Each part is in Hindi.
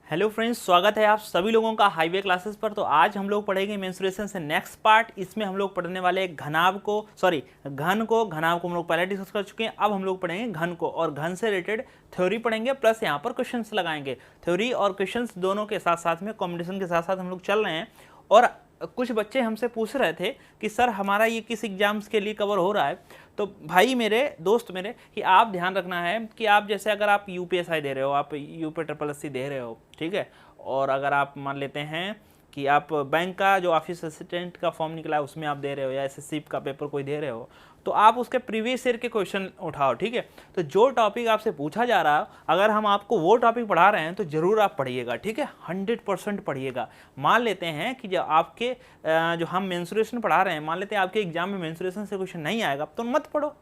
हेलो फ्रेंड्स, स्वागत है आप सभी लोगों का हाईवे क्लासेस पर। तो आज हम लोग पढ़ेंगे मेंस्ट्रुएशन से नेक्स्ट पार्ट। इसमें हम लोग पढ़ने वाले घन को हम लोग पहले डिस्कस कर चुके हैं। अब हम लोग पढ़ेंगे घन को, और घन से रिलेटेड थ्योरी पढ़ेंगे, प्लस यहाँ पर क्वेश्चंस लगाएंगे। थ्योरी और क्वेश्चंस दोनों के साथ साथ में कॉम्बिनेशन के साथ साथ हम लोग चल रहे हैं। और कुछ बच्चे हमसे पूछ रहे थे कि सर हमारा ये किस एग्जाम्स के लिए कवर हो रहा है। तो भाई मेरे दोस्त मेरे, कि आप ध्यान रखना है कि आप जैसे अगर आप यूपीएसआई दे रहे हो, आप यूपी ट्रिपल एससी दे रहे हो, ठीक है, और अगर आप मान लेते हैं कि आप बैंक का जो ऑफिस असिस्टेंट का फॉर्म निकला है उसमें आप दे रहे हो, या एसएससी का पेपर कोई दे रहे हो, तो आप उसके प्रीवियस ईयर के क्वेश्चन उठाओ, ठीक है। तो जो टॉपिक आपसे पूछा जा रहा है, अगर हम आपको वो टॉपिक पढ़ा रहे हैं तो जरूर आप पढ़िएगा, ठीक है, 100% पढ़िएगा। मान लेते हैं कि जो हम मेंस्ट्रुएशन पढ़ा रहे हैं, मान लेते हैं आपके एग्जाम में मेंस्ट्रुएशन से क्वेश्चन नहीं आएगा तो मत पढ़ो,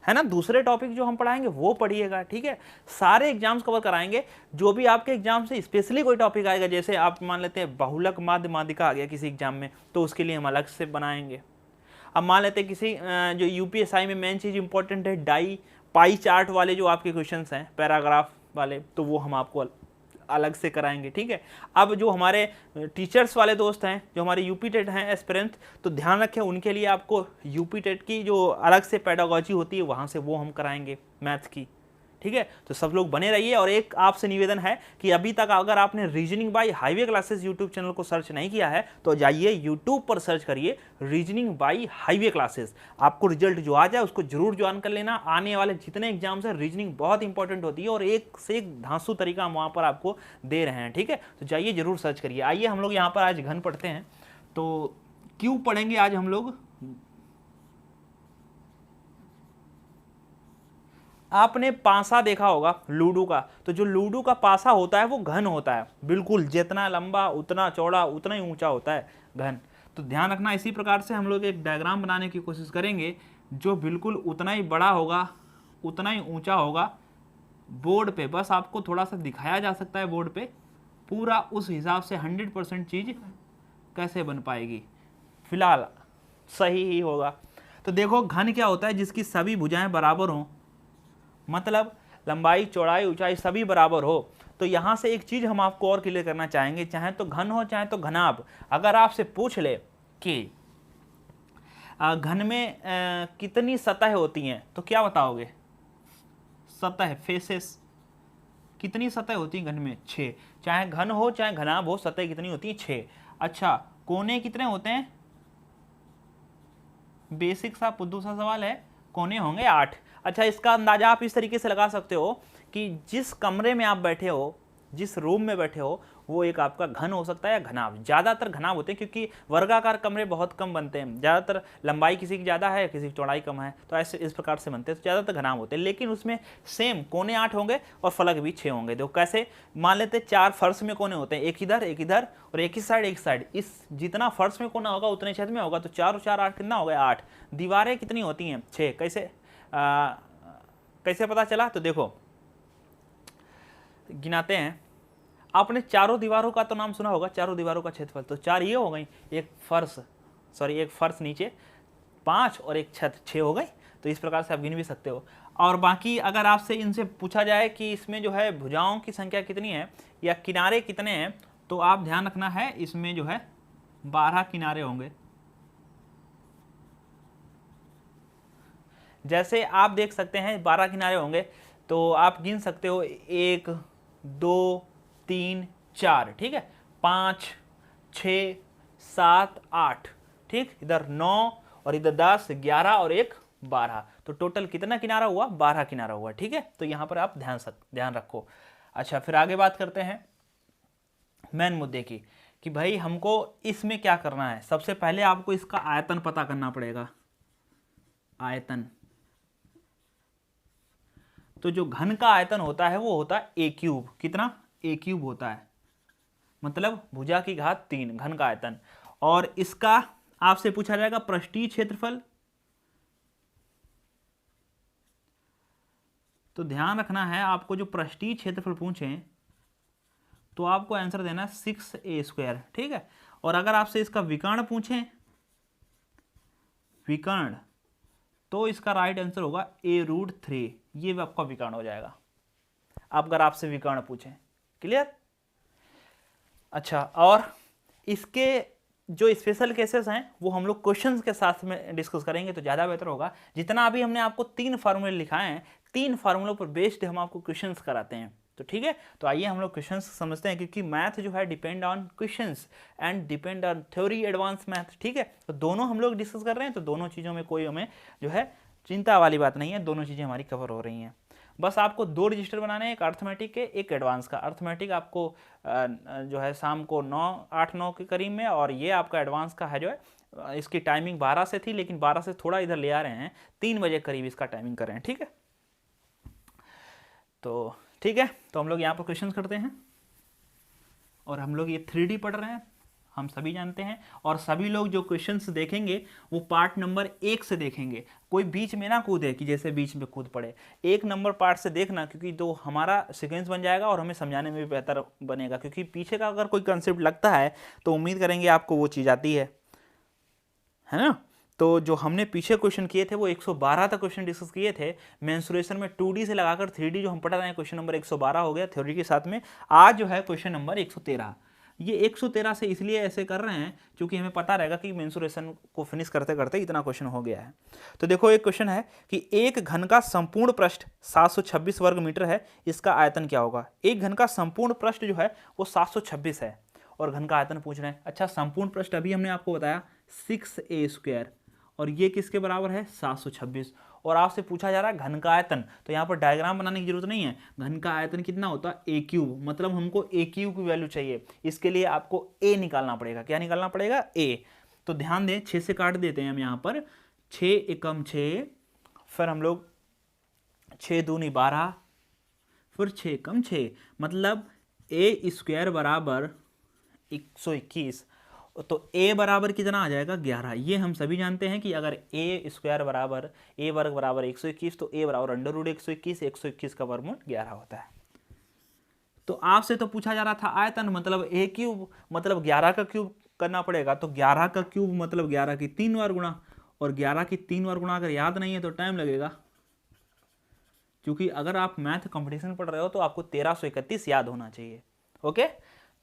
है ना। दूसरे टॉपिक जो हम पढ़ाएंगे वो पढ़िएगा, ठीक है। सारे एग्जाम्स कवर कराएंगे। जो भी आपके एग्जाम से स्पेशली कोई टॉपिक आएगा, जैसे आप मान लेते हैं बहुलक माध्य माध्यिका आ गया किसी एग्जाम में, तो उसके लिए हम अलग से बनाएंगे। अब मान लेते हैं किसी जो यूपीएसआई में मेन चीज़ इंपॉर्टेंट है डाई पाई चार्ट वाले जो आपके क्वेश्चंस हैं पैराग्राफ वाले, तो वो हम आपको अलग से कराएंगे, ठीक है। अब जो हमारे टीचर्स वाले दोस्त हैं, जो हमारे यूपी टेट हैं एस्पिरेंट, तो ध्यान रखें उनके लिए आपको यूपी टेट की जो अलग से पेडागोजी होती है वहाँ से वो हम कराएंगे मैथ्स की, ठीक है। तो सब लोग बने रहिए। और एक आपसे निवेदन है कि अभी तक अगर आपने reasoning bye highway classes YouTube channel को सर्च नहीं किया है तो जाइए यूट्यूब पर सर्च करिए रीजनिंग बाय हाईवे क्लासेस। आपको रिजल्ट जो आ जाए उसको जरूर ज्वाइन कर लेना। आने वाले जितने एग्जाम्स हैं रीजनिंग बहुत इंपॉर्टेंट होती है और एक से एक धांसू तरीका हम वहाँ पर आपको दे रहे हैं, ठीक है। तो जाइए जरूर सर्च करिए। आइए हम लोग यहाँ पर आज घन पढ़ते हैं। तो क्यों पढ़ेंगे आज हम लोग, आपने पासा देखा होगा लूडो का, तो जो लूडो का पासा होता है वो घन होता है, बिल्कुल जितना लंबा उतना चौड़ा उतना ही ऊंचा होता है घन। तो ध्यान रखना। इसी प्रकार से हम लोग एक डायग्राम बनाने की कोशिश करेंगे जो बिल्कुल उतना ही बड़ा होगा उतना ही ऊंचा होगा बोर्ड पे। बस आपको थोड़ा सा दिखाया जा सकता है बोर्ड पे, पूरा उस हिसाब से 100% चीज कैसे बन पाएगी, फिलहाल सही ही होगा। तो देखो घन क्या होता है, जिसकी सभी भुजाएं बराबर हों, मतलब लंबाई चौड़ाई ऊंचाई सभी बराबर हो। तो यहां से एक चीज हम आपको और क्लियर करना चाहेंगे, चाहे तो घन हो चाहे तो घनाभ। अगर आपसे पूछ ले कि घन में कितनी सतह होती हैं तो क्या बताओगे? सतह, फेसेस, कितनी सतह होती है घन में? 6। चाहे घन हो चाहे घनाभ हो, सतह कितनी होती है? 6। अच्छा, कोने कितने होते हैं? बेसिक सा बुद्धू सा सवाल है, कोने होंगे 8। अच्छा, इसका अंदाजा आप इस तरीके से लगा सकते हो कि जिस कमरे में आप बैठे हो, जिस रूम में बैठे हो, वो एक आपका घन हो सकता है या घनाभ। ज़्यादातर घनाभ होते हैं क्योंकि वर्गाकार कमरे बहुत कम बनते हैं। ज़्यादातर लंबाई किसी की ज़्यादा है, किसी की चौड़ाई कम है, तो ऐसे इस प्रकार से बनते हैं, तो ज़्यादातर घनाभ होते हैं। लेकिन उसमें सेम कोने 8 होंगे और फलक भी 6 होंगे। देखो कैसे, मान लेते 4 फर्श में कोने होते हैं, एक इधर और एक इस साइड एक साइड। इस जितना फर्श में कोना होगा उतने छेद में होगा, तो 4 और 4 8 कितना हो गया? 8। दीवारें कितनी होती हैं? 6। कैसे पता चला? तो देखो गिनाते हैं। आपने चारों दीवारों का तो नाम सुना होगा, चारों दीवारों का क्षेत्रफल, तो 4 ये हो गई, एक फर्श नीचे 5 और एक छत 6 हो गई। तो इस प्रकार से आप गिन भी सकते हो। और बाकी अगर आपसे इनसे पूछा जाए कि इसमें जो है भुजाओं की संख्या कितनी है या किनारे कितने हैं, तो आप ध्यान रखना है इसमें जो है 12 किनारे होंगे। जैसे आप देख सकते हैं 12 किनारे होंगे, तो आप गिन सकते हो 1 2 3 4, ठीक है, 5 6 7 8, ठीक, इधर 9 और इधर 10 11 और एक 12, तो टोटल कितना किनारा हुआ? 12 किनारा हुआ, ठीक है। तो यहां पर आप ध्यान रखो। अच्छा, फिर आगे बात करते हैं मेन मुद्दे की, कि भाई हमको इसमें क्या करना है। सबसे पहले आपको इसका आयतन पता करना पड़ेगा, आयतन। तो जो घन का आयतन होता है वो होता है a क्यूब। कितना? a क्यूब होता है, मतलब भुजा की घात 3 घन का आयतन। और इसका आपसे पूछा जाएगा पृष्ठीय क्षेत्रफल। तो ध्यान रखना है, आपको जो पृष्ठीय क्षेत्रफल पूछें तो आपको आंसर देना 6a², ठीक है। और अगर आपसे इसका विकर्ण पूछें, विकर्ण, तो इसका राइट आंसर होगा a√3। ये आपका विकर्ण हो जाएगा अगर आपसे विकर्ण पूछें। क्लियर? अच्छा, और इसके जो स्पेशल केसेस हैं वो हम लोग क्वेश्चंस के साथ में डिस्कस करेंगे तो ज़्यादा बेहतर होगा। जितना अभी हमने आपको 3 फार्मूले लिखाए हैं, 3 फार्मूलों पर बेस्ड हम आपको क्वेश्चंस कराते हैं। तो ठीक है, तो आइए हम लोग क्वेश्चंस समझते हैं, क्योंकि मैथ जो है depend on questions and depend on theory advance math. ठीक है, तो दोनों हम लोग डिस्कस कर रहे हैं, तो दोनों चीज़ों में कोई हमें जो है चिंता वाली बात नहीं है, दोनों चीज़ें हमारी कवर हो रही हैं। बस आपको 2 रजिस्टर बनाने हैं, एक अर्थमेटिक के, एक एडवांस का। अर्थमेटिक आपको जो है शाम को 8-9 के करीब में, और ये आपका एडवांस का है जो है इसकी टाइमिंग 12 से थी, लेकिन 12 से थोड़ा इधर ले आ रहे हैं, 3 बजे करीब इसका टाइमिंग कर रहे हैं। ठीक है, तो ठीक है, तो हम लोग यहाँ पर क्वेश्चन करते हैं, और हम लोग ये 3D पढ़ रहे हैं, हम सभी जानते हैं। और सभी लोग जो क्वेश्चंस देखेंगे वो पार्ट नंबर 1 से देखेंगे, कोई बीच में ना कूदे कि जैसे बीच में कूद पड़े। 1 नंबर पार्ट से देखना, क्योंकि तो हमारा सीक्वेंस बन जाएगा और हमें समझाने में भी बेहतर बनेगा, क्योंकि पीछे का अगर कोई कंसेप्ट लगता है तो उम्मीद करेंगे आपको वो चीज़ आती है ना। तो जो हमने पीछे क्वेश्चन किए थे वो 112 तक क्वेश्चन डिस्कस किए थे मेंसुरेशन में, 2D से लगाकर 3D जो हम पढ़ रहे हैं, क्वेश्चन नंबर 112 हो गया थ्योरी के साथ में। आज जो है क्वेश्चन नंबर 113। ये 113 से इसलिए ऐसे कर रहे हैं क्योंकि हमें पता रहेगा कि मेंसुरेशन को फिनिश करते करते इतना क्वेश्चन हो गया है। तो देखो, एक क्वेश्चन है कि एक घन का संपूर्ण पृष्ठ 726 वर्ग मीटर है, इसका आयतन क्या होगा। एक घन का संपूर्ण पृष्ठ जो है वो 726 है, और घन का आयतन पूछ रहे हैं। अच्छा, संपूर्ण पृष्ठ अभी हमने आपको बताया 6a², और ये किसके बराबर है 726, और आपसे पूछा जा रहा है घन का आयतन। तो यहाँ पर डायग्राम बनाने की जरूरत नहीं है, घन का आयतन कितना होता है a3, मतलब हमको a3 की वैल्यू चाहिए। इसके लिए आपको a निकालना पड़ेगा। क्या निकालना पड़ेगा? a। तो ध्यान दें, 6 से काट देते हैं हम यहाँ पर, 6 एकम 6, फिर हम लोग 6 दूनी 12, फिर 6 एकम 6, मतलब a² बराबर 121। तो a बराबर कितना आ जाएगा 11। ये हम सभी जानते हैं कि अगर a² बराबर a वर्ग बराबर 121, तो a बराबर √121, 121 का वर्गमूल 11 होता है। तो आपसे तो पूछा जा रहा था आयतन, मतलब a³ मतलब 11 का क्यूब करना पड़ेगा। तो 11 का क्यूब मतलब 11 की 3 बार गुणा, और 11 की 3 बार गुणा अगर याद नहीं है तो टाइम लगेगा, क्योंकि अगर आप मैथ कंपटीशन पढ़ रहे हो तो आपको 1331 याद होना चाहिए। ओके,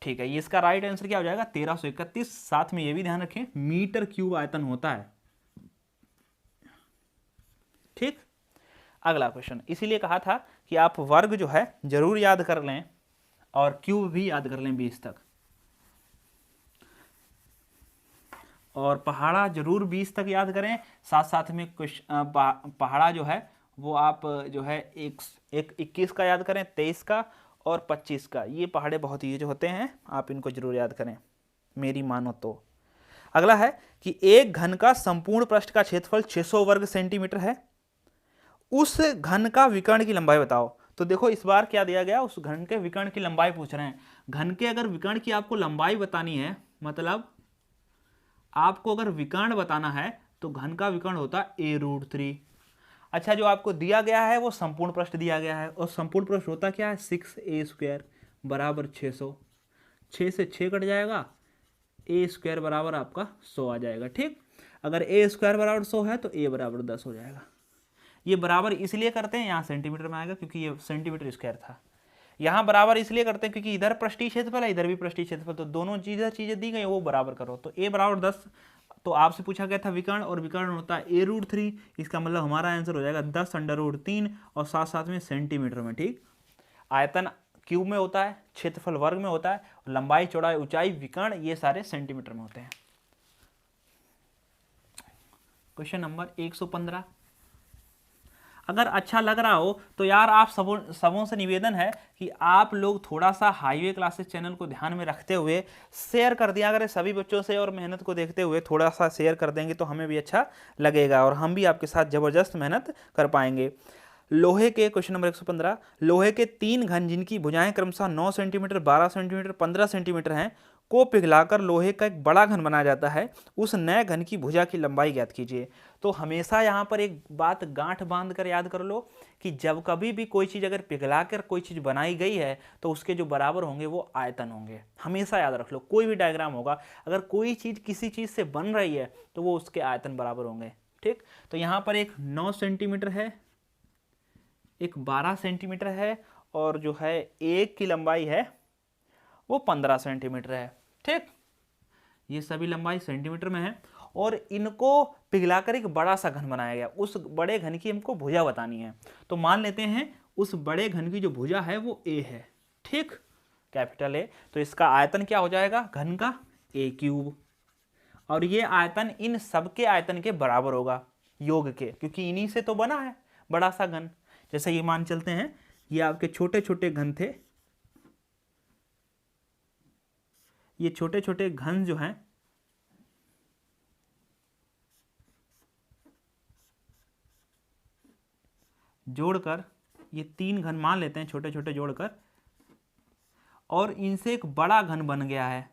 ठीक है, ये इसका राइट आंसर क्या हो जाएगा 1331। साथ में ये भी ध्यान रखें मीटर क्यूब आयतन होता है। ठीक, अगला क्वेश्चन, इसीलिए कहा था कि आप वर्ग जो है जरूर याद कर लें और क्यूब भी याद कर लें 20 तक, और पहाड़ा जरूर 20 तक याद करें। साथ साथ में पहाड़ा जो है वो आप जो है 21 का याद करें, 23 का और 25 का। ये पहाड़े बहुत यूज होते हैं, आप इनको जरूर याद करें मेरी मानो तो। अगला है कि एक घन का संपूर्ण पृष्ठ का क्षेत्रफल 600 वर्ग सेंटीमीटर है, उस घन का विकर्ण की लंबाई बताओ। तो देखो इस बार क्या दिया गया, उस घन के विकर्ण की लंबाई पूछ रहे हैं। घन के अगर विकर्ण की आपको लंबाई बतानी है, मतलब आपको अगर विकर्ण बताना है तो घन का विकर्ण होता है a√3। अच्छा, जो आपको दिया गया है वो संपूर्ण पृष्ठ दिया गया है, और संपूर्ण पृष्ठ होता क्या है 6a² बराबर 600। 6 से 6 कट जाएगा, a² बराबर आपका 100 आ जाएगा। ठीक, अगर a² बराबर 100 है तो a बराबर 10 हो जाएगा। ये बराबर इसलिए करते हैं, यहाँ सेंटीमीटर में आएगा क्योंकि ये सेंटीमीटर स्क्वायर था। यहाँ बराबर इसलिए करते हैं क्योंकि इधर पृष्ठीय क्षेत्रफल है, इधर भी पृष्ठीय क्षेत्रफल, तो दोनों चीजें दी गई वो बराबर करो। तो a बराबर 10, तो आपसे पूछा गया था विकर्ण, और विकर्ण होता है a√3। इसका मतलब हमारा आंसर हो जाएगा 10√3, और साथ साथ में सेंटीमीटर में। ठीक, आयतन क्यूब में होता है, क्षेत्रफल वर्ग में होता है, लंबाई चौड़ाई ऊंचाई विकर्ण ये सारे सेंटीमीटर में होते हैं। Question number 115। अगर अच्छा लग रहा हो तो यार आप सबों से निवेदन है कि आप लोग थोड़ा सा हाईवे क्लासेस चैनल को ध्यान में रखते हुए शेयर कर दिया करें सभी बच्चों से, और मेहनत को देखते हुए थोड़ा सा शेयर कर देंगे तो हमें भी अच्छा लगेगा, और हम भी आपके साथ ज़बरदस्त मेहनत कर पाएंगे। लोहे के क्वेश्चन नंबर 115, लोहे के 3 घन जिनकी भुजाएं क्रमशः 9 सेंटीमीटर, 12 सेंटीमीटर, 15 सेंटीमीटर हैं को पिघलाकर लोहे का एक बड़ा घन बनाया जाता है, उस नए घन की भुजा की लंबाई ज्ञात कीजिए। तो हमेशा यहाँ पर एक बात गांठ बांध कर याद कर लो कि जब कभी भी कोई चीज़ अगर पिघलाकर कोई चीज़ बनाई गई है तो उसके जो बराबर होंगे वो आयतन होंगे। हमेशा याद रख लो, कोई भी डायग्राम होगा अगर कोई चीज़ किसी चीज़ से बन रही है तो वो उसके आयतन बराबर होंगे। ठीक, तो यहाँ पर एक 9 सेंटीमीटर है, एक 12 सेंटीमीटर है, और जो है एक की लंबाई है वो 15 सेंटीमीटर है। ठीक, ये सभी लंबाई सेंटीमीटर में है और इनको पिघलाकर एक बड़ा सा घन बनाया गया। उस बड़े घन की हमको भुजा बतानी है, तो मान लेते हैं उस बड़े घन की जो भुजा है वो ए है। ठीक, कैपिटल ए। तो इसका आयतन क्या हो जाएगा घन का, ए क्यूब। और ये आयतन इन सबके आयतन के बराबर होगा, योग के, क्योंकि इन्हीं से तो बना है बड़ा सा घन। जैसे ये मान चलते हैं ये आपके छोटे छोटे घन थे, ये छोटे छोटे घन जो हैं जोड़कर, ये 3 घन मान लेते हैं छोटे छोटे जोड़कर, और इनसे एक बड़ा घन बन गया है।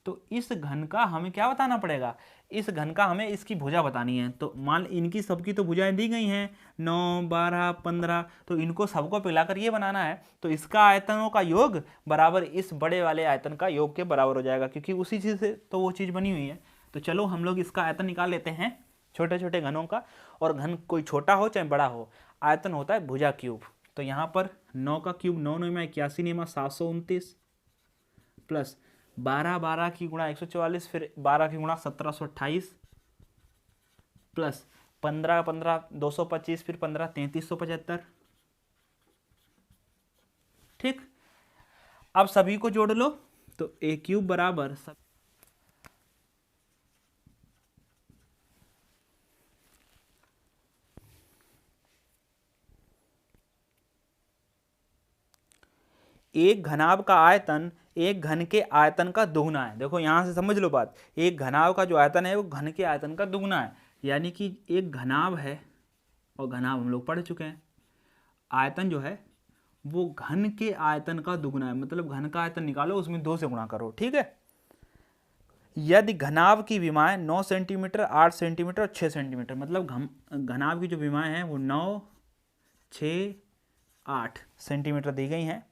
तो इस घन का हमें क्या बताना पड़ेगा, इस घन का हमें इसकी भुजा बतानी है। तो मान इनकी सबकी तो भुजाएं दी गई हैं 9, 12, 15, तो इनको सबको पिलाकर ये बनाना है। तो इसका आयतनों का योग बराबर इस बड़े वाले आयतन का योग के बराबर हो जाएगा, क्योंकि उसी चीज़ से तो वो चीज़ बनी हुई है। तो चलो हम लोग इसका आयतन निकाल लेते हैं छोटे छोटे घनों का। और घन कोई छोटा हो चाहे बड़ा हो, आयतन होता है भुजा क्यूब। तो यहाँ पर 9 का क्यूब 9 9 में 81 9 729 प्लस 12 12 की गुणा 144, फिर 12 की गुणा 1728 प्लस 15 15 225, फिर 15 3375। ठीक, अब सभी को जोड़ लो। तो ए क्यूब बराबर सब एक घनाभ का आयतन एक घन के आयतन का दुगुना है। देखो यहां से समझ लो बात, एक घनाभ का जो आयतन है वो घन के आयतन का दुगुना है। यानी कि एक घनाभ है, और घनाभ हम लोग पढ़ चुके हैं, आयतन जो है वो घन के आयतन का दुगुना है। मतलब घन का आयतन निकालो, उसमें 2 से गुणा करो। ठीक है, यदि घनाभ की विमाएं 9 सेंटीमीटर, 8 सेंटीमीटर और 6 सेंटीमीटर, मतलब घनाभ की जो विमाएं हैं वो 9, 6, 8 सेंटीमीटर दी गई हैं,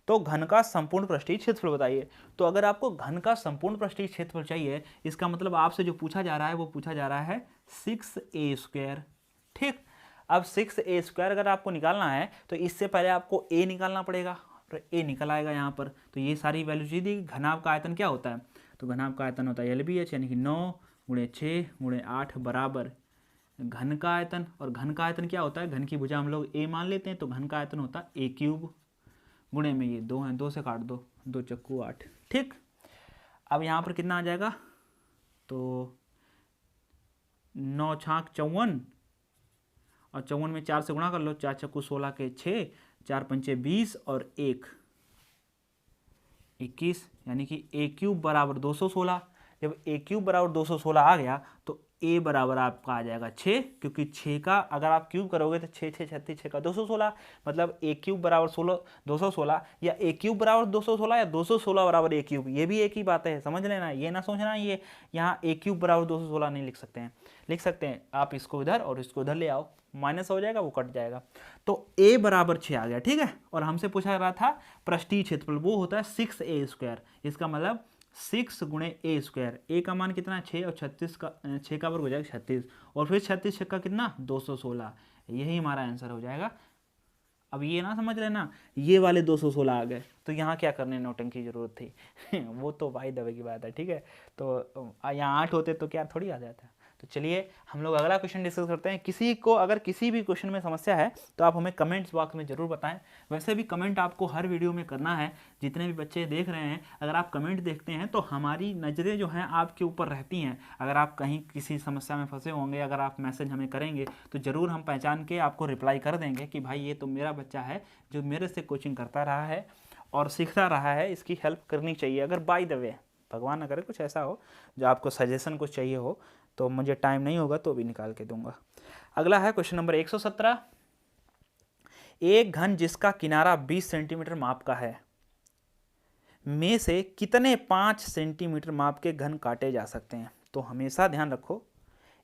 तो घन का संपूर्ण पृष्ठीय क्षेत्रफल बताइए। तो अगर आपको घन का संपूर्ण पृष्ठीय क्षेत्रफल चाहिए, इसका मतलब आपसे जो पूछा जा रहा है वो पूछा जा रहा है 6a²। ठीक, अब 6a² अगर आपको निकालना है तो इससे पहले आपको a निकालना पड़ेगा, तो a निकल आएगा यहाँ पर। तो ये सारी वैल्यू दी दी। घनाभ का आयतन क्या होता है, तो घनाभ का आयतन होता है LBH, यानी कि 9 × 6 × 8 बराबर घन का आयतन। और घन का आयतन क्या होता है, घन की भुजा हम लोग a मान लेते हैं, तो घन का आयतन होता है a क्यूब, गुणे में ये 2 हैं, 2 से काट दो, 2 चक्कू 8। ठीक, अब यहाँ पर कितना आ जाएगा, तो 9 छाक 54, और 54 में 4 से गुणा कर लो, 4 चक्कू 16 के 6, 4 पंचे 20 और 1 21, यानी कि a क्यूब बराबर 216। जब a क्यूब बराबर 216 आ गया तो a बराबर आपका आ जाएगा 6, क्योंकि 6 का अगर आप क्यूब करोगे तो 6 6 36, 6 का 216, मतलब a क्यूब बराबर 216, या a क्यूब बराबर 216 या 216 बराबर a क्यूब, ये भी एक ही बात है, समझ लेना। ये ना सोचना ये यहाँ a क्यूब बराबर 216 नहीं लिख सकते हैं, लिख सकते हैं आप इसको इधर और इसको इधर ले आओ, माइनस हो जाएगा, वो कट जाएगा। तो a बराबर 6 आ गया। ठीक है, और हमसे पूछा जा रहा था पृष्ठीय क्षेत्रफल, वो होता है 6a²। इसका मतलब 6 × a², a का मान कितना है 6, और 36 का 6 का वर्ग हो जाएगा 36, और फिर 36 छक्का कितना 216, यही हमारा आंसर हो जाएगा। अब ये ना समझ लेना ये वाले 216 आ गए तो यहाँ क्या करने नौटंकी की जरूरत थी वो तो भाई दबे की बात है। ठीक है, तो यहाँ 8 होते तो क्या थोड़ी आ जाता। तो चलिए हम लोग अगला क्वेश्चन डिस्कस करते हैं। किसी को अगर किसी भी क्वेश्चन में समस्या है तो आप हमें कमेंट्स बॉक्स में ज़रूर बताएं। वैसे भी कमेंट आपको हर वीडियो में करना है, जितने भी बच्चे देख रहे हैं अगर आप कमेंट देखते हैं तो हमारी नज़रें जो हैं आपके ऊपर रहती हैं। अगर आप कहीं किसी समस्या में फंसे होंगे, अगर आप मैसेज हमें करेंगे तो ज़रूर हम पहचान के आपको रिप्लाई कर देंगे कि भाई ये तो मेरा बच्चा है जो मेरे से कोचिंग करता रहा है और सीखता रहा है, इसकी हेल्प करनी चाहिए। अगर बाय द वे भगवान ना करे कुछ ऐसा हो जो आपको सजेशन कुछ चाहिए हो तो मुझे टाइम नहीं होगा तो भी निकाल के दूंगा। अगला है क्वेश्चन नंबर 117। एक घन जिसका किनारा 20 सेंटीमीटर माप का है में से कितने 5 सेंटीमीटर माप के घन काटे जा सकते हैं। तो हमेशा ध्यान रखो,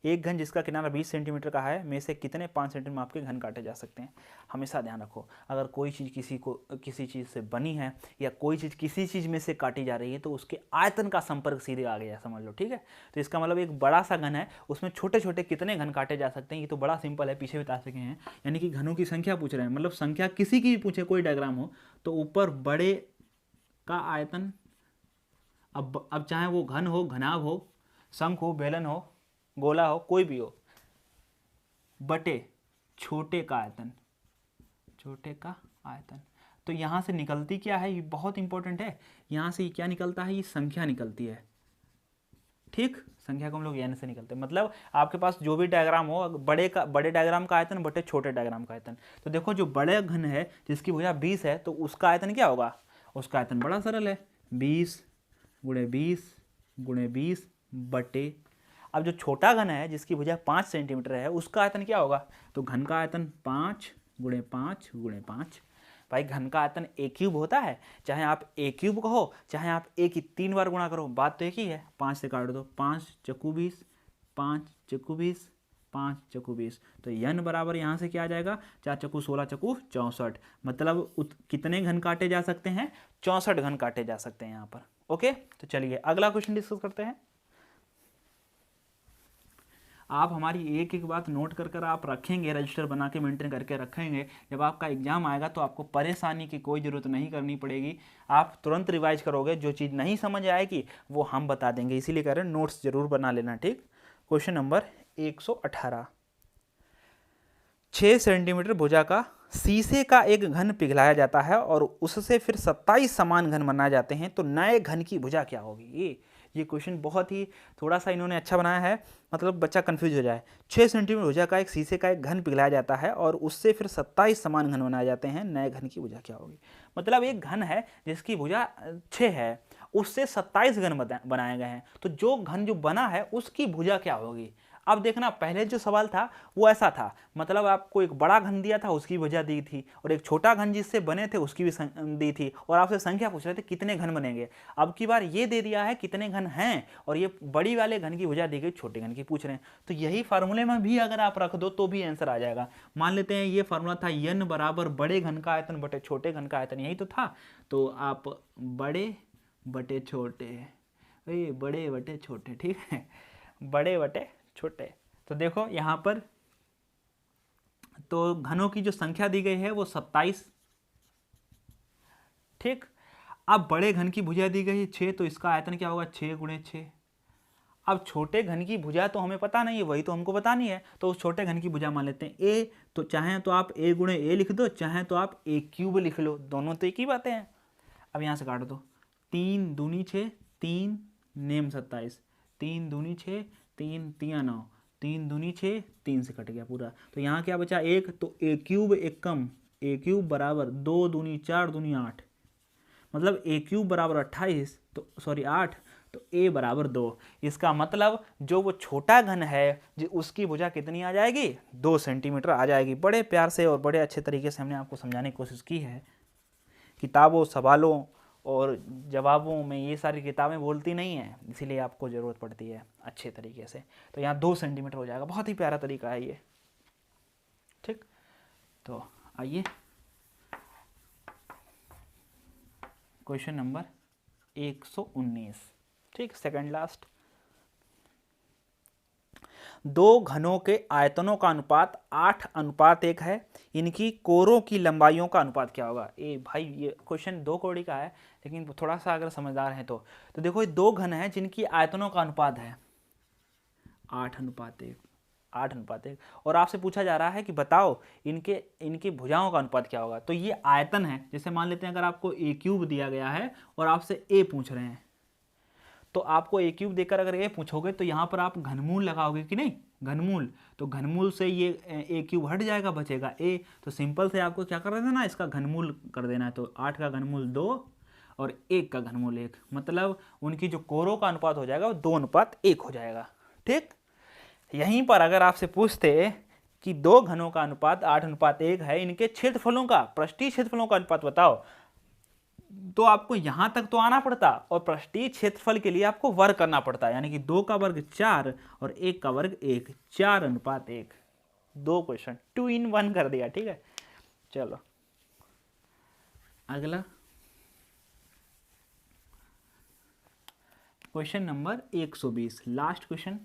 एक घन जिसका किनारा 20 सेंटीमीटर का है में से कितने 5 सेंटीमीटर माप के घन काटे जा सकते हैं। हमेशा ध्यान रखो, अगर कोई चीज़ किसी चीज़ से बनी है या कोई चीज़ किसी चीज़ में से काटी जा रही है तो उसके आयतन का संपर्क सीधे आ गया, समझ लो। ठीक है, तो इसका मतलब एक बड़ा सा घन है, उसमें छोटे छोटे कितने घन काटे जा सकते हैं। ये तो बड़ा सिंपल है, पीछे बता सके हैं, यानी कि घनों की संख्या पूछ रहे हैं। मतलब संख्या किसी की भी पूछे, कोई डायग्राम हो तो ऊपर बड़े का आयतन, अब चाहे वो घन हो, घनाभ हो, शंख हो, बेलन हो, गोला हो, कोई भी हो, बटे छोटे का आयतन, छोटे का आयतन। तो यहाँ से निकलती क्या है, ये बहुत इंपॉर्टेंट है, यहाँ से क्या निकलता है, ये संख्या निकलती है। ठीक, संख्या को हम लोग एन से निकलते हैं। मतलब आपके पास जो भी डायग्राम हो, बड़े डायग्राम का आयतन बटे छोटे डायग्राम का आयतन। तो देखो जो बड़े घन है जिसकी भुजा 20 है तो उसका आयतन क्या होगा, उसका आयतन बड़ा सरल है 20 गुणे 20 गुणे 20 बटे, अब जो छोटा घन है जिसकी भुजा 5 सेंटीमीटर है उसका आयतन क्या होगा, तो घन का आयतन 5 गुणे 5 गुणे 5। भाई घन का आयतन ए क्यूब होता है, चाहे आप ए क्यूब कहो चाहे आप ए की 3 बार गुणा करो, बात तो एक ही है। 5 से काट दो, 5 चक्कू 20, 5 चक्कू 20, 5 चक्कू 20, तो n बराबर यहाँ से क्या आ जाएगा, 4 चक्कू 16 चक्कू 64। मतलब कितने घन काटे जा सकते हैं, 64 घन काटे जा सकते हैं यहाँ पर। ओके, तो चलिए अगला क्वेश्चन डिस्कस करते हैं। आप हमारी एक एक बात नोट कर आप रखेंगे, रजिस्टर बना के मेंटेन करके रखेंगे, जब आपका एग्जाम आएगा तो आपको परेशानी की कोई ज़रूरत नहीं करनी पड़ेगी, आप तुरंत रिवाइज करोगे, जो चीज़ नहीं समझ आएगी वो हम बता देंगे, इसीलिए कह रहे हैं नोट्स जरूर बना लेना। ठीक, क्वेश्चन नंबर 118, 6 सेंटीमीटर भुजा का शीशे का एक घन पिघलाया जाता है और उससे फिर 27 समान घन बनाए जाते हैं, तो नए घन की भुजा क्या होगी। ये क्वेश्चन बहुत ही थोड़ा सा इन्होंने अच्छा बनाया है, मतलब बच्चा कंफ्यूज हो जाए। 6 सेंटीमीटर भुजा का एक शीशे का एक घन पिघलाया जाता है और उससे फिर 27 समान घन बनाए जाते हैं, नए घन की भुजा क्या होगी। मतलब एक घन है जिसकी भुजा 6 है, उससे 27 घन बनाए गए हैं, तो जो घन जो बना है उसकी भुजा क्या होगी। अब देखना, पहले जो सवाल था वो ऐसा था, मतलब आपको एक बड़ा घन दिया था उसकी भुजा दी थी, और एक छोटा घन जिससे बने थे उसकी भी दी थी, और आपसे संख्या पूछ रहे थे कितने घन बनेंगे। अब की बार ये दे दिया है कितने घन हैं, और ये बड़ी वाले घन की भुजा दी गई, छोटे घन की पूछ रहे हैं। तो यही फार्मूले में भी अगर आप रख दो तो भी आंसर आ जाएगा। मान लेते हैं ये फार्मूला था n बराबर बड़े घन का आयतन बटे छोटे घन का आयतन, यही तो था। तो आप बड़े बटे छोटे, बड़े बटे छोटे, ठीक है, बड़े बटे छोटे। तो देखो यहाँ पर तो घनों की जो संख्या दी गई है वो 27, ठीक। अब बड़े घन की भुजा दी गई है 6, तो इसका आयतन क्या होगा, 6 गुणे 6। अब छोटे घन की भुजा तो हमें पता नहीं है, वही तो हमको बतानी है, तो उस छोटे घन की भुजा मान लेते हैं ए, तो चाहे तो आप ए गुणे ए लिख दो, चाहे तो आप ए क्यूब लिख लो, दोनों तो एक ही बातें हैं। अब यहाँ से काट दो, 3 दूनी 6, 3 नेम 27, 3 दूनी 6, 3 तिया 9, 3 दूनी 6, 3 से कट गया पूरा, तो यहाँ क्या बचा 1, तो ए क्यूब एक कम, ए क्यूब बराबर 2 दूनी 4 दूनी 8, मतलब ए क्यूब बराबर 28, तो सॉरी 8, तो ए बराबर 2। इसका मतलब जो वो छोटा घन है जो उसकी भुजा कितनी आ जाएगी, 2 सेंटीमीटर आ जाएगी। बड़े प्यार से और बड़े अच्छे तरीके से हमने आपको समझाने की कोशिश की है। किताबों, सवालों और जवाबों में ये सारी किताबें बोलती नहीं हैं, इसीलिए आपको ज़रूरत पड़ती है अच्छे तरीके से। तो यहाँ 2 सेंटीमीटर हो जाएगा, बहुत ही प्यारा तरीका है ये, ठीक। तो आइए क्वेश्चन नंबर 119, ठीक, सेकंड लास्ट। दो घनों के आयतनों का अनुपात 8:1 है, इनकी कोरों की लंबाइयों का अनुपात क्या होगा। ए भाई ये क्वेश्चन 2 कौड़ी का है, लेकिन थोड़ा सा अगर समझदार हैं तो देखो ये 2 घन हैं जिनकी आयतनों का अनुपात है 8:1, 8:1, और आपसे पूछा जा रहा है कि बताओ इनकी भुजाओं का अनुपात क्या होगा। तो ये आयतन है, जैसे मान लेते हैं अगर आपको ए क्यूब दिया गया है और आपसे ए पूछ रहे हैं, तो आपको ए क्यूब देकर अगर ए पूछोगे तो यहाँ पर आप घनमूल लगाओगे कि नहीं, घनमूल, तो घनमूल से ये ए क्यूब हट जाएगा, बचेगा ए, तो सिंपल से आपको क्या कर देना, इसका घनमूल कर देना है। तो 8 का घनमूल 2 और 1 का घनमूल 1, मतलब उनकी जो कोरों का अनुपात हो जाएगा वो 2:1 हो जाएगा, ठीक। यहीं पर अगर आपसे पूछते कि 2 घनों का अनुपात 8:1 है, इनके क्षेत्रफलों का, पृष्ठीय क्षेत्रफलों का अनुपात बताओ, तो आपको यहां तक तो आना पड़ता, और पृष्ठीय क्षेत्रफल के लिए आपको वर्ग करना पड़ता, यानी कि 2 का वर्ग 4 और 1 का वर्ग 1, 4:1। 2 क्वेश्चन 2 in 1 कर दिया, ठीक है। चलो अगला question number 120, last question.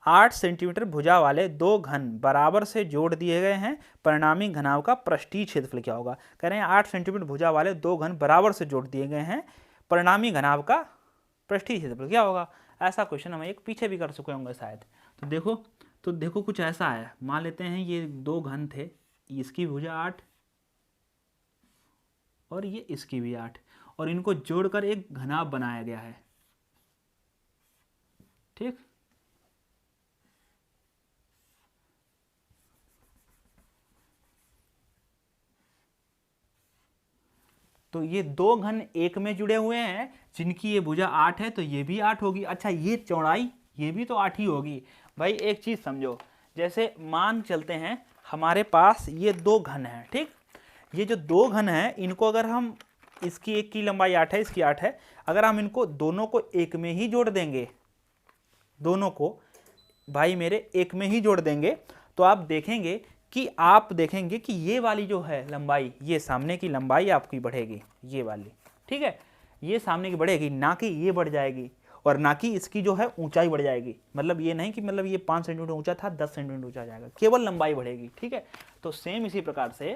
8 centimetre भुजा वाले दो घन बराबर से जोड़ दिए गए हैं, परिणामी घनाभ का पृष्ठीय क्षेत्रफल क्या होगा। कह रहे हैं 8 सेंटीमीटर भुजा वाले दो घन बराबर से जोड़ दिए गए हैं, परिणामी घनाभ का पृष्ठीय क्षेत्रफल क्या होगा। ऐसा क्वेश्चन हम एक पीछे भी कर चुके होंगे शायद। तो देखो कुछ ऐसा है, मान लेते हैं ये दो घन थे, इसकी भुजा 8 और ये इसकी भी 8, और इनको जोड़कर एक घनाभ बनाया गया है। ठीक, तो ये दो घन एक में जुड़े हुए हैं जिनकी ये भुजा 8 है, तो ये भी 8 होगी। अच्छा, ये चौड़ाई ये भी तो 8 ही होगी। भाई एक चीज समझो, जैसे मान चलते हैं हमारे पास ये दो घन हैं, ठीक, ये जो दो घन हैं इनको अगर हम, इसकी एक की लंबाई 8 है, इसकी 8 है, अगर हम इनको दोनों को एक में ही जोड़ देंगे, दोनों को भाई मेरे एक में ही जोड़ देंगे, तो आप देखेंगे कि ये वाली जो है लंबाई, ये सामने की लंबाई आपकी बढ़ेगी, ये वाली, ठीक है, ये सामने की बढ़ेगी, ना कि ये बढ़ जाएगी, और ना कि इसकी जो है ऊंचाई बढ़ जाएगी। मतलब ये नहीं कि मतलब ये 5 सेंटीमीटर ऊंचा था 10 सेंटीमीटर ऊंचा जाएगा, केवल लंबाई बढ़ेगी, ठीक है। तो सेम इसी प्रकार से,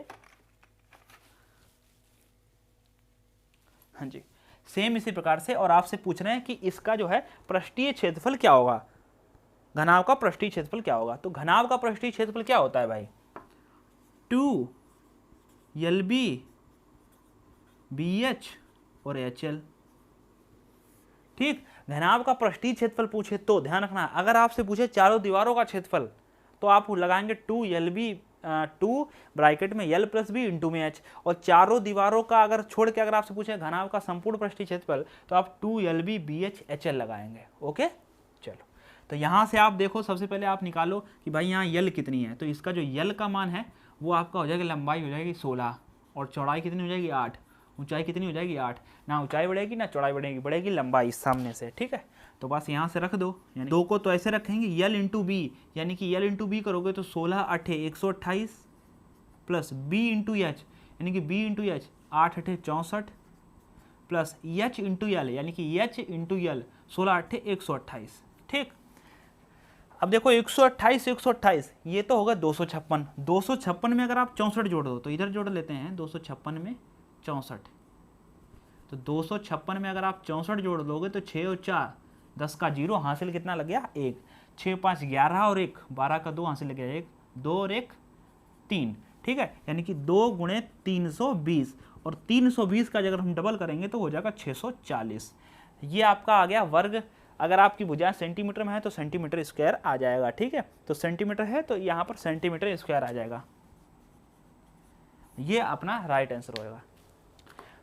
हाँ जी, सेम इसी प्रकार से, और आपसे पूछ रहे हैं कि इसका जो है पृष्ठीय क्षेत्रफल क्या होगा, घनाभ का पृष्ठीय क्षेत्रफल क्या होगा। तो घनाभ का पृष्ठीय क्षेत्रफल क्या होता है भाई, 2LB BH और HL। ठीक, घनाभ का पृष्ठीय क्षेत्रफल पूछे तो ध्यान रखना, अगर आपसे पूछे चारों दीवारों का क्षेत्रफल तो आप लगाएंगे 2LB 2 ब्रैकेट में L + B इंटू में H, और चारों दीवारों का अगर छोड़ के अगर आपसे पूछे घनाभ का संपूर्ण पृष्ठीय क्षेत्रफल तो आप 2LB BH HL लगाएंगे। ओके, चलो, तो यहाँ से आप देखो, सबसे पहले आप निकालो कि भाई यहाँ L कितनी है, तो इसका जो L का मान है वो आपका हो जाएगा, लंबाई हो जाएगी 16 और चौड़ाई कितनी हो जाएगी 8, ऊंचाई कितनी हो जाएगी 8, ना ऊंचाई बढ़ेगी ना चौड़ाई बढ़ेगी, बढ़ेगी लंबाई सामने से, ठीक है। तो बस यहाँ से रख दो, यानी दो को तो ऐसे रखेंगे L इंटू बी, यानी कि L इंटू बी करोगे तो 16 8 128 प्लस B इंटू एच, यानी कि B into H 8 8 64 plus H into L, यानी कि H इंटू L 16 8 128। ठीक, अब देखो 128 128 ये तो होगा 256, 256 में अगर आप 64 जोड़ दो तो इधर जोड़ लेते हैं, 256 में 64, तो 256 में अगर आप 64 जोड़ दोगे तो 6 और 4 10 का 0, हासिल कितना लग गया 1, 6 5 11 और 1 12 का 2 हासिल लग गया 1, 2 और 1 3, ठीक है, यानी कि 2 गुणे 320, और 320 का अगर हम डबल करेंगे तो हो जाएगा 640। ये आपका आ गया वर्ग, अगर आपकी भुजाएं सेंटीमीटर में है तो सेंटीमीटर स्क्वायर आ जाएगा, ठीक है, तो सेंटीमीटर है तो यहाँ पर सेंटीमीटर स्क्वायर आ जाएगा, ये अपना राइट आंसर होगा।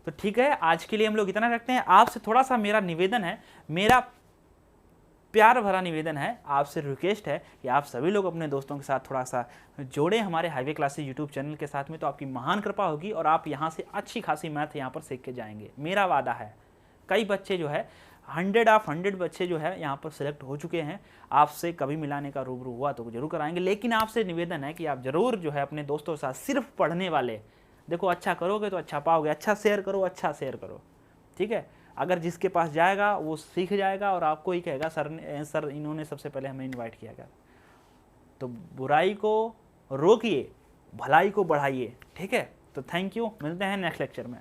तो ठीक है, आज के लिए हम लोग इतना रखते हैं। आपसे थोड़ा सा मेरा निवेदन है, मेरा प्यार भरा निवेदन है, आपसे रिक्वेस्ट है कि आप सभी लोग अपने दोस्तों के साथ थोड़ा सा जोड़ें हमारे हाईवे क्लासेस यूट्यूब चैनल के साथ में, तो आपकी महान कृपा होगी और आप यहाँ से अच्छी खासी मैथ यहाँ पर सीख के जाएंगे, मेरा वादा है। कई बच्चे जो है 100 ऑफ 100 बच्चे जो है यहाँ पर सिलेक्ट हो चुके हैं, आपसे कभी मिलाने का रूबरू हुआ तो जरूर कराएंगे, लेकिन आपसे निवेदन है कि आप जरूर जो है अपने दोस्तों के साथ सिर्फ पढ़ने वाले, देखो अच्छा करोगे तो अच्छा पाओगे, अच्छा शेयर करो, अच्छा शेयर करो, ठीक है। अगर जिसके पास जाएगा वो सीख जाएगा और आपको ही कहेगा सर इन्होंने सबसे पहले हमें इनवाइट किया गया। तो बुराई को रोकिए, भलाई को बढ़ाइए, ठीक है। तो थैंक यू, मिलते हैं नेक्स्ट लेक्चर में।